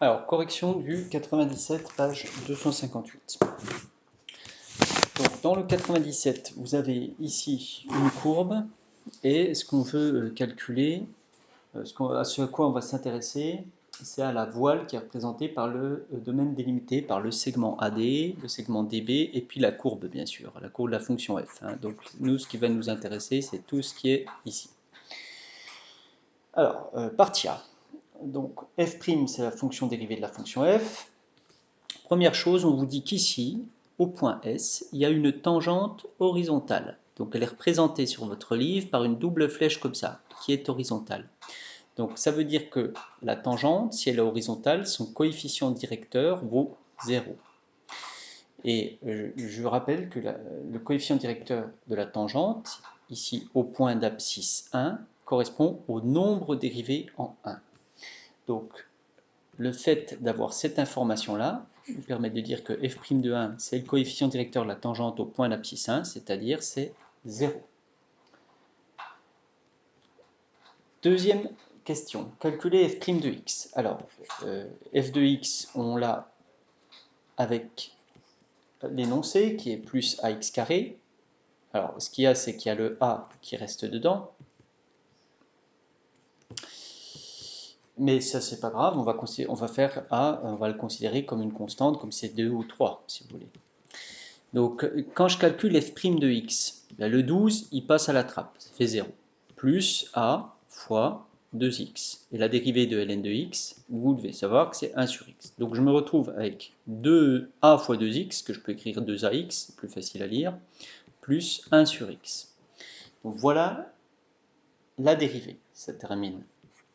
Alors, correction du 97, page 258. Donc, dans le 97, vous avez ici une courbe et ce qu'on veut calculer, ce à quoi on va s'intéresser, c'est à la voile qui est représentée par le domaine délimité par le segment AD, le segment DB et puis la courbe, bien sûr, la courbe de la fonction f. Donc, nous, ce qui va nous intéresser, c'est tout ce qui est ici. Alors, partie A. Donc, f', c'est la fonction dérivée de la fonction f. Première chose, on vous dit qu'ici, au point S, il y a une tangente horizontale. Donc, elle est représentée sur votre livre par une double flèche comme ça, qui est horizontale. Donc, ça veut dire que la tangente, si elle est horizontale, son coefficient directeur vaut 0. Et je rappelle que le coefficient directeur de la tangente, ici au point d'abscisse 1, correspond au nombre dérivé en 1. Donc, le fait d'avoir cette information-là nous permet de dire que f' de 1, c'est le coefficient directeur de la tangente au point d'abscisse 1, c'est-à-dire c'est 0. Deuxième question, calculer f' de x. Alors, f de x, on l'a avec l'énoncé qui est plus ax carré. Alors, ce qu'il y a, c'est qu'il y a le a qui reste dedans. Mais ça, c'est pas grave, on va faire a, on va le considérer comme une constante, comme c'est 2 ou 3, si vous voulez. Donc, quand je calcule f' de x, le 12, il passe à la trappe, ça fait 0. Plus a fois 2x. Et la dérivée de ln de x, vous devez savoir que c'est 1 sur x. Donc, je me retrouve avec 2a fois 2x, que je peux écrire 2ax, c'est plus facile à lire, plus 1 sur x. Donc, voilà la dérivée. Ça termine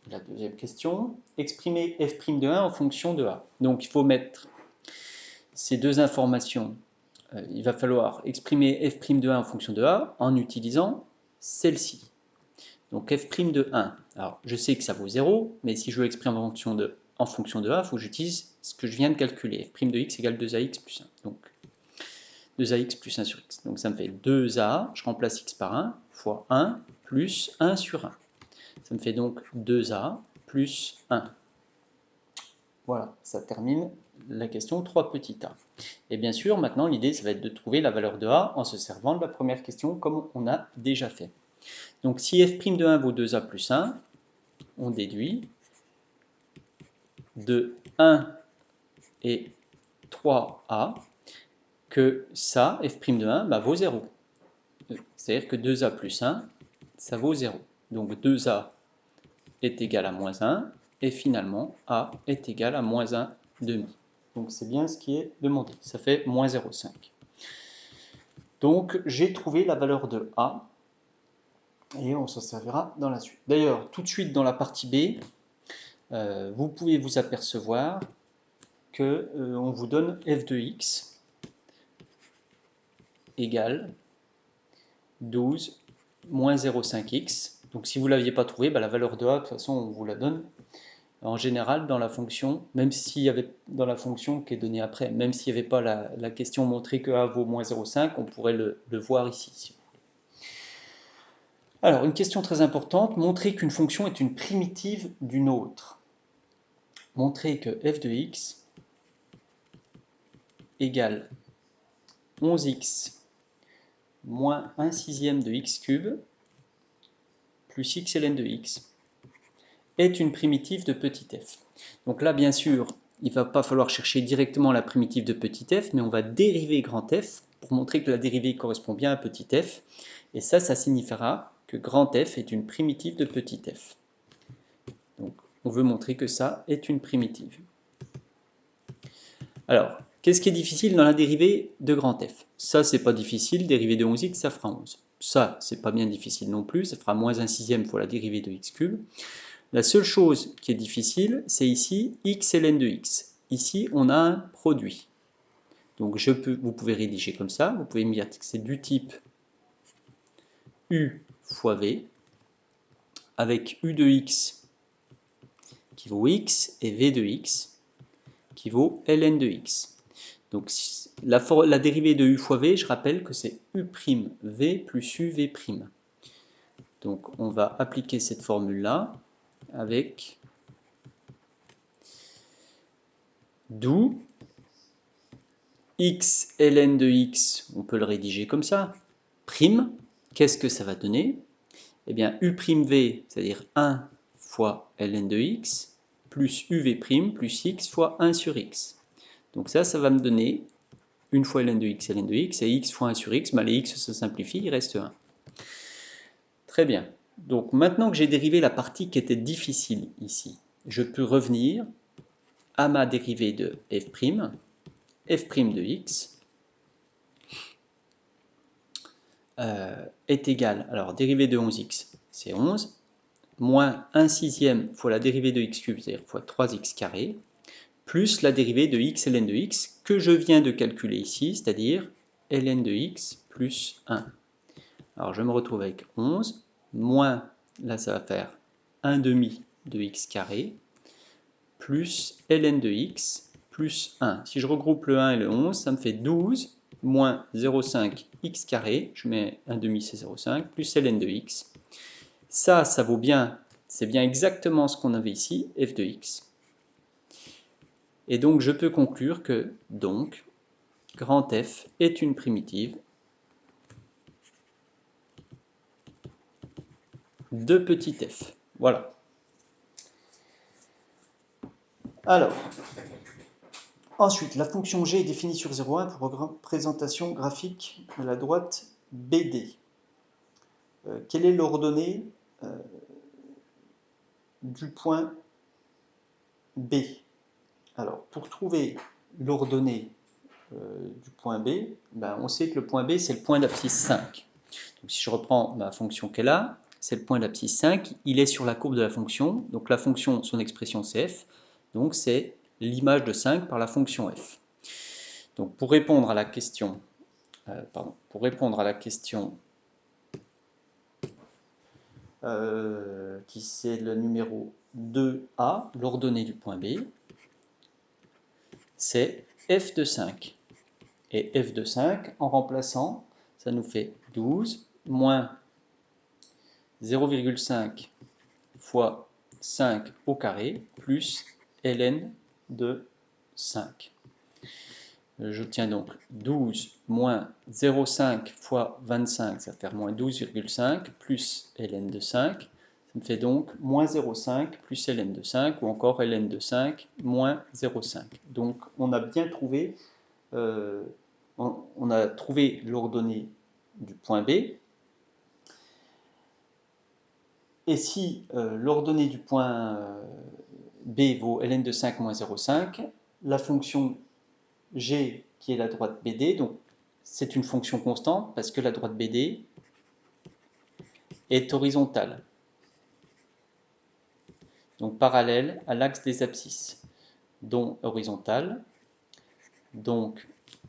la deuxième question. Exprimer f' de 1 en fonction de a. Donc, il faut mettre ces deux informations. Il va falloir exprimer f' de 1 en fonction de a en utilisant celle-ci. Donc f' de 1, alors je sais que ça vaut 0, mais si je veux l'exprimer en fonction de a, il faut que j'utilise ce que je viens de calculer. f' de x égale 2ax plus 1. Donc 2ax plus 1 sur x. Donc ça me fait 2a, je remplace x par 1, fois 1 plus 1 sur 1. Ça me fait donc 2a plus 1. Voilà, ça termine la question 3 petit a. Et bien sûr, maintenant, l'idée, ça va être de trouver la valeur de a en se servant de la première question, comme on a déjà fait. Donc, si f' de 1 vaut 2a plus 1, on déduit de 1 et 3a que ça, f' de 1, vaut 0. C'est-à-dire que 2a plus 1, ça vaut 0. Donc, 2a est égal à moins 1, et finalement, a est égal à moins 1 demi. Donc c'est bien ce qui est demandé, ça fait moins 0,5. Donc j'ai trouvé la valeur de a, et on s'en servira dans la suite. D'ailleurs, tout de suite dans la partie B, vous pouvez vous apercevoir qu'on vous donne f de x égale 12 moins 0,5x. Donc si vous ne l'aviez pas trouvé, la valeur de a, de toute façon, on vous la donne. En général, dans la fonction, même s'il y avait dans la fonction qui est donnée après, même s'il n'y avait pas la question montrer que a vaut moins 0,5, on pourrait le voir ici. Si vous voulez. Alors, une question très importante, montrer qu'une fonction est une primitive d'une autre. Montrer que f de x égale 11x moins 1 sixième de x cube plus x ln de x est une primitive de petit f. Donc là, bien sûr, il ne va pas falloir chercher directement la primitive de petit f, mais on va dériver grand f pour montrer que la dérivée correspond bien à petit f. Et ça signifiera que grand f est une primitive de petit f. Donc, on veut montrer que ça est une primitive. Alors, qu'est-ce qui est difficile dans la dérivée de grand f? Ça, c'est pas difficile, dérivée de 11x, ça fera 11. Ça, c'est pas bien difficile non plus, ça fera moins 1 sixième fois la dérivée de x cube. La seule chose qui est difficile, c'est ici x ln de x. Ici, on a un produit. Donc, vous pouvez rédiger comme ça. Vous pouvez me dire que c'est du type u fois v, avec u de x qui vaut x et v de x qui vaut ln de x. Donc, la dérivée de u fois v, je rappelle que c'est u'v plus uv'. Donc, on va appliquer cette formule-là avec D'où x ln de x, on peut le rédiger comme ça, prime, qu'est-ce que ça va donner? Eh bien, u'v, c'est-à-dire 1 fois ln de x, plus uv' plus x fois 1 sur x. Donc ça va me donner 1 fois ln de x, et x fois 1 sur x, les x se simplifient, il reste 1. Très bien. Donc maintenant que j'ai dérivé la partie qui était difficile ici, je peux revenir à ma dérivée de f', f' de x est égal, alors dérivée de 11x, c'est 11, moins 1 sixième fois la dérivée de x cube, c'est-à-dire fois 3x carré, plus la dérivée de x ln de x que je viens de calculer ici, c'est-à-dire ln de x plus 1. Alors je me retrouve avec 11, moins, là ça va faire 1 demi de x carré, plus ln de x plus 1. Si je regroupe le 1 et le 11, ça me fait 12 moins 0,5 x carré, je mets 1 demi c'est 0,5, plus ln de x. Ça vaut bien, c'est bien exactement ce qu'on avait ici, f de x. Et donc je peux conclure que, donc, grand F est une primitive de petit f. Voilà. Alors, ensuite, la fonction g est définie sur 0,1 pour représentation graphique de la droite BD. Quelle est l'ordonnée du point B? Alors, pour trouver l'ordonnée du point B, on sait que le point B, c'est le point d'abscisse 5. Donc, si je reprends ma fonction qu'elle a, c'est le point d'abscisse 5, il est sur la courbe de la fonction, donc la fonction, son expression c'est f, donc c'est l'image de 5 par la fonction f. Donc pour répondre à la question, qui c'est le numéro 2a, l'ordonnée du point B, c'est f de 5. Et f de 5, en remplaçant, ça nous fait 12 moins 0,5 fois 5 au carré plus ln de 5. J'obtiens donc 12 moins 0,5 fois 25, ça va faire moins 12,5 plus ln de 5. Ça me fait donc moins 0,5 plus ln de 5 ou encore ln de 5 moins 0,5. Donc on a bien trouvé, on a trouvé l'ordonnée du point B. Et si l'ordonnée du point B vaut ln de 5 moins 0,5, la fonction g qui est la droite BD, donc c'est une fonction constante parce que la droite BD est horizontale, donc parallèle à l'axe des abscisses, donc horizontale, donc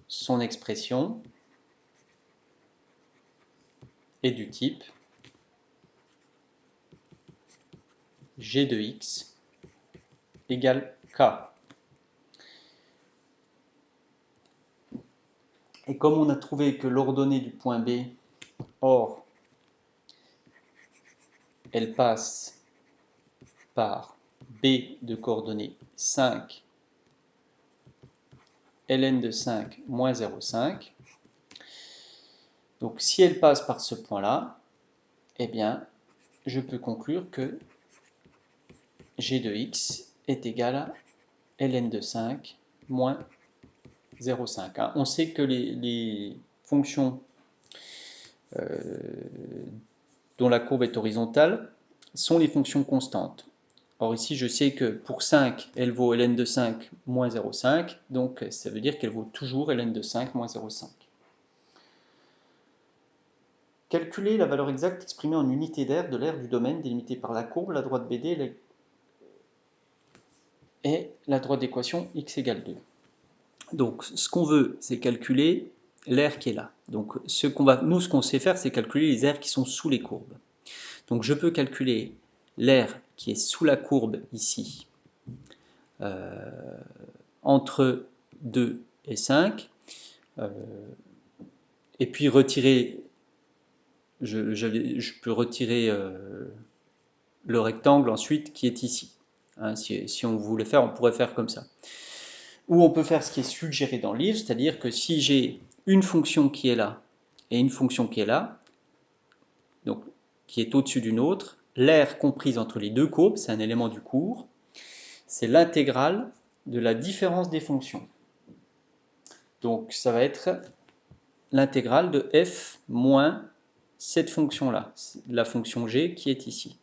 son expression est du type g de x égale k. Et comme on a trouvé que l'ordonnée du point B, or, elle passe par B de coordonnées 5, ln de 5 moins 0,5. Donc si elle passe par ce point-là, eh bien, je peux conclure que g de x est égal à ln de 5 moins 0,5. On sait que les fonctions dont la courbe est horizontale sont les fonctions constantes. Or ici, je sais que pour 5, elle vaut ln de 5 moins 0,5, donc ça veut dire qu'elle vaut toujours ln de 5 moins 0,5. Calculer la valeur exacte exprimée en unité d'aire de l'aire du domaine délimitée par la courbe, la droite BD et la droite d'équation x égale 2. Donc ce qu'on veut, c'est calculer l'aire qui est là. Donc ce qu'on sait faire, c'est calculer les aires qui sont sous les courbes. Donc je peux calculer l'aire qui est sous la courbe ici, entre 2 et 5, et puis retirer, je peux retirer le rectangle ensuite qui est ici. Hein, si on voulait faire, on pourrait faire comme ça. Ou on peut faire ce qui est suggéré dans le livre, c'est-à-dire que si j'ai une fonction qui est là et une fonction qui est là, donc qui est au-dessus d'une autre, l'aire comprise entre les deux courbes, c'est un élément du cours, c'est l'intégrale de la différence des fonctions. Donc ça va être l'intégrale de f moins cette fonction-là, la fonction g qui est ici.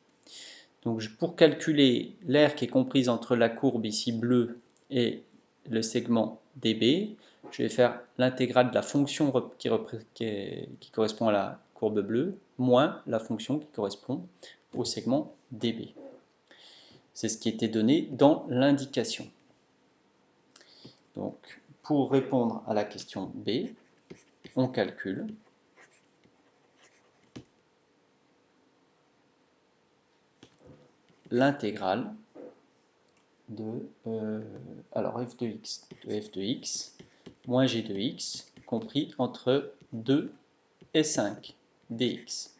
Donc pour calculer l'aire qui est comprise entre la courbe ici bleue et le segment dB, je vais faire l'intégrale de la fonction qui correspond à la courbe bleue moins la fonction qui correspond au segment dB. C'est ce qui était donné dans l'indication. Donc pour répondre à la question B, on calcule l'intégrale de alors f de x moins g de x compris entre 2 et 5 dx.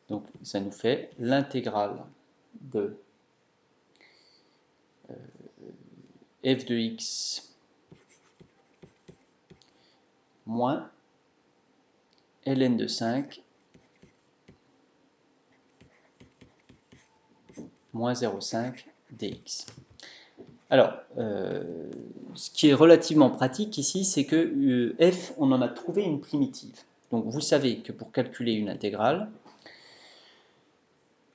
Donc ça nous fait l'intégrale de f de x moins ln de 5 moins 0,5 dx. Alors, ce qui est relativement pratique ici, c'est que f, on en a trouvé une primitive. Donc vous savez que pour calculer une intégrale,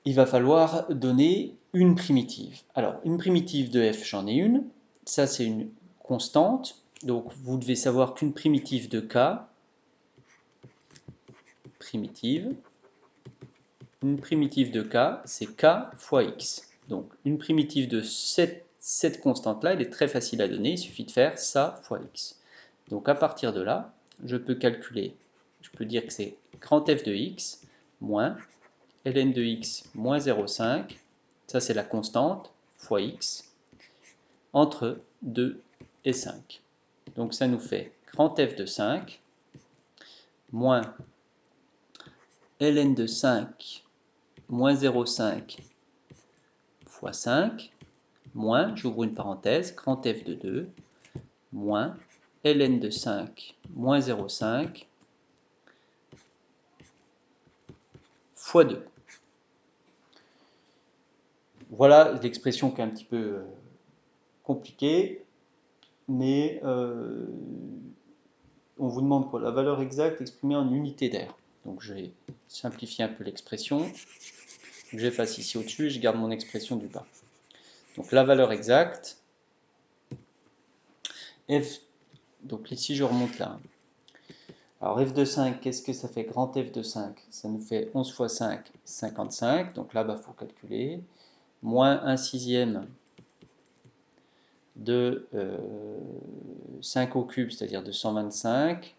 il va falloir donner une primitive. Alors, une primitive de f, j'en ai une. Ça, c'est une constante. Donc, vous devez savoir qu'une primitive de k, une primitive de k, c'est k fois x. Donc, une primitive de cette constante-là, elle est très facile à donner. Il suffit de faire ça fois x. Donc, à partir de là, je peux calculer, je peux dire que c'est grand f de x moins ln de x moins 0,5, ça c'est la constante, fois x, entre 2 et 5. Donc ça nous fait grand f de 5 moins ln de 5 moins 0,5 fois 5, moins, j'ouvre une parenthèse, grand f de 2, moins ln de 5 moins 0,5 fois 2. Voilà l'expression qui est un petit peu compliquée, mais on vous demande quoi? La valeur exacte exprimée en unité d'air. Donc je vais simplifier un peu l'expression. J'efface ici au-dessus et je garde mon expression du bas. Donc la valeur exacte, f, donc ici je remonte là. Alors f de 5, qu'est-ce que ça fait grand f de 5? Ça nous fait 11 fois 5, 55. Donc là, il faut calculer. Moins 1 sixième de 5 au cube, c'est-à-dire de 125,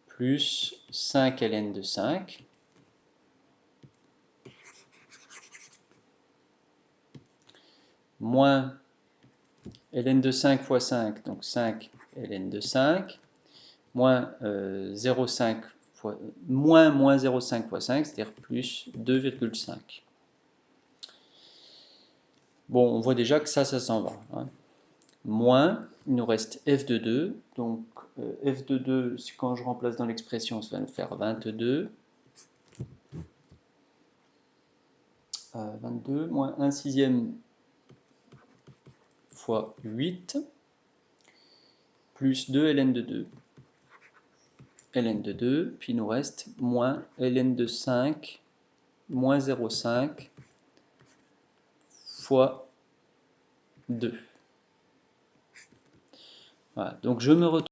plus 5 ln de 5. Moins ln de 5 fois 5, donc 5 ln de 5, moins 0,5 fois, moins 0,5 fois 5, c'est-à-dire plus 2,5. Bon, on voit déjà que ça s'en va. Hein. Moins, il nous reste f de 2, donc f de 2, quand je remplace dans l'expression, ça va nous faire 22. 22 moins 1 sixième fois 8, plus 2 ln de 2. ln de 2, puis il nous reste moins ln de 5, moins 0,5 fois 2. Voilà, donc je me retrouve